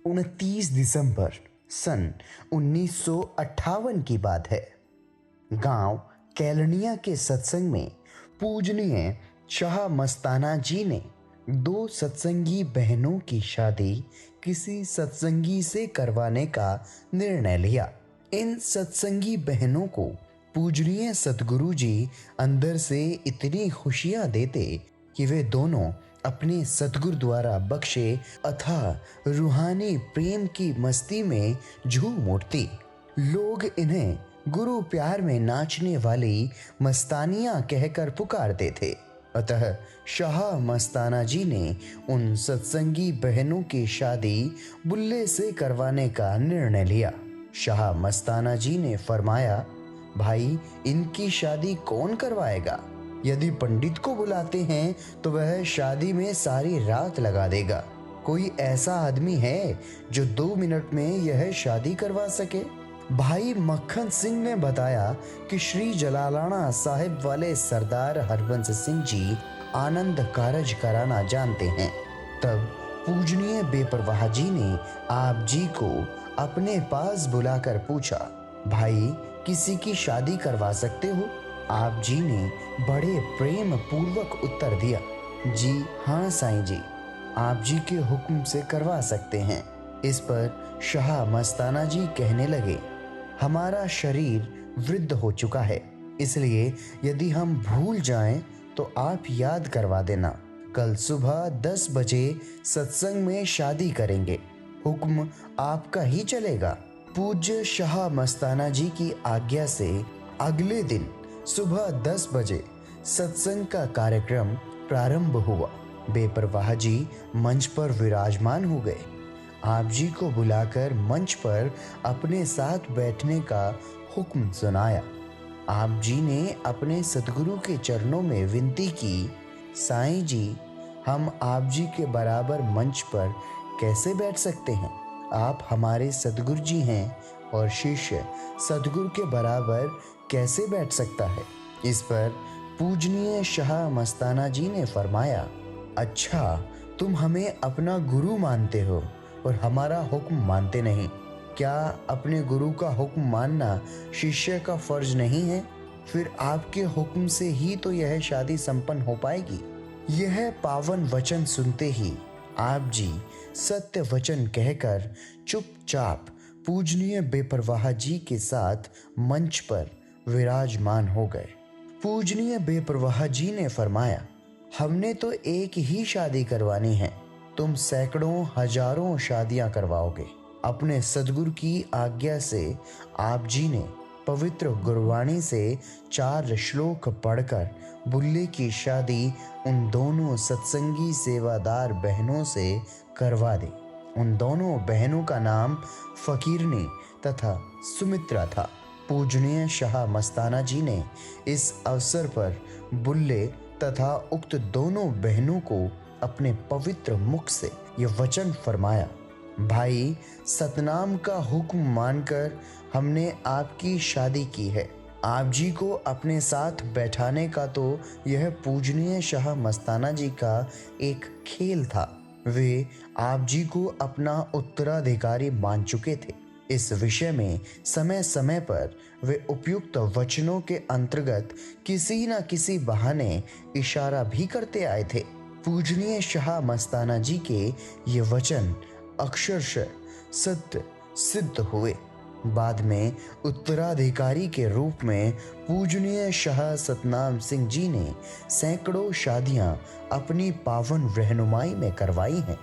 29 दिसंबर सन 1958 की बात है। गांव कैलनिया के सत्संग में पूजनीय शाह मस्ताना जी ने दो सत्संगी बहनों की शादी किसी सत्संगी से करवाने का निर्णय लिया। इन सत्संगी बहनों को पूजनीय सतगुरु जी अंदर से इतनी खुशियां देते कि वे दोनों अपने सतगुरु द्वारा बख्शे अथाह रूहानी प्रेम की मस्ती में झूम उठती। लोग इन्हें गुरु प्यार में नाचने वाली मस्तानियां कहकर पुकारते थे। अतः शाह मस्ताना जी ने उन सत्संगी बहनों की शादी बुल्ले से करवाने का निर्णय लिया। शाह मस्ताना जी ने फरमाया, भाई इनकी शादी कौन करवाएगा? यदि पंडित को बुलाते हैं तो वह शादी में सारी रात लगा देगा। कोई ऐसा आदमी है जो 2 मिनट में यह शादी करवा सके? भाई मक्खन सिंह ने बताया कि श्री जलालाना साहिब वाले सरदार हरबंस सिंह जी आनंद कारज कराना जानते हैं। तब पूजनीय बेपरवाह जी ने आप जी को अपने पास बुलाकर पूछा, भाई किसी की शादी करवा सकते हो? आप जी ने बड़े प्रेम पूर्वक उत्तर दिया, जी हाँ साईं जी, आप जी के हुक्म से करवा सकते हैं। इस पर शाह मस्ताना जी कहने लगे, हमारा शरीर वृद्ध हो चुका है, इसलिए यदि हम भूल जाएं तो आप याद करवा देना। कल सुबह 10 बजे सत्संग में शादी करेंगे, हुक्म आपका ही चलेगा। पूज्य शाह मस्ताना जी की आज्ञा से अगले दिन सुबह 10 बजे सत्संग का कार्यक्रम प्रारंभ हुआ। बेपरवाह जी मंच पर विराजमान हो गए। आप जी को बुलाकर मंच पर अपने साथ बैठने का हुक्म सुनाया। आप जी ने अपने सतगुरु के चरणों में विनती की, साईं जी, हम आप जी के बराबर मंच पर कैसे बैठ सकते हैं? आप हमारे सतगुरु जी हैं और शिष्य सतगुरु के बराबर कैसे बैठ सकता है? इस पर पूजनीय शाह मस्ताना जी ने फरमाया, अच्छा तुम हमें अपना गुरु मानते हो और हमारा हुक्म मानते नहीं। क्या अपने गुरु का हुक्म मानना शिष्य का फर्ज नहीं है? फिर आपके हुक्म से ही तो यह शादी संपन्न हो पाएगी। यह पावन वचन सुनते ही आप जी सत्य वचन कहकर चुपचाप पूजनीय बेपरवाह जी के साथ मंच पर विराजमान हो गए। पूजनीय बेपरवाह जी ने फरमाया, हमने तो एक ही शादी करवानी है, तुम सैकड़ों हजारों शादियां करवाओगे। अपने सदगुरु की आज्ञा से आप जी ने पवित्र गुरबाणी से 4 श्लोक पढ़कर बुल्ले की शादी उन दोनों सत्संगी सेवादार बहनों से करवा दी। उन दोनों बहनों का नाम फकीरनी तथा सुमित्रा था। पूजनीय शाह मस्ताना जी ने इस अवसर पर बुल्ले तथा उक्त दोनों बहनों को अपने पवित्र मुख से यह वचन फरमाया, भाई सतनाम का हुक्म मानकर हमने आपकी शादी की है। आप जी को अपने साथ बैठाने का तो यह पूजनीय शाह मस्ताना जी का एक खेल था। वे आप जी को अपना उत्तराधिकारी मान चुके थे। इस विषय में समय समय पर वे उपयुक्त वचनों के अंतर्गत किसी न किसी बहाने इशारा भी करते आए थे। पूजनीय शाह मस्ताना जी के ये वचन अक्षरशः सत्य सिद्ध हुए। बाद में उत्तराधिकारी के रूप में पूजनीय शाह सतनाम सिंह जी ने सैकड़ों शादियां अपनी पावन रहनुमाई में करवाई हैं।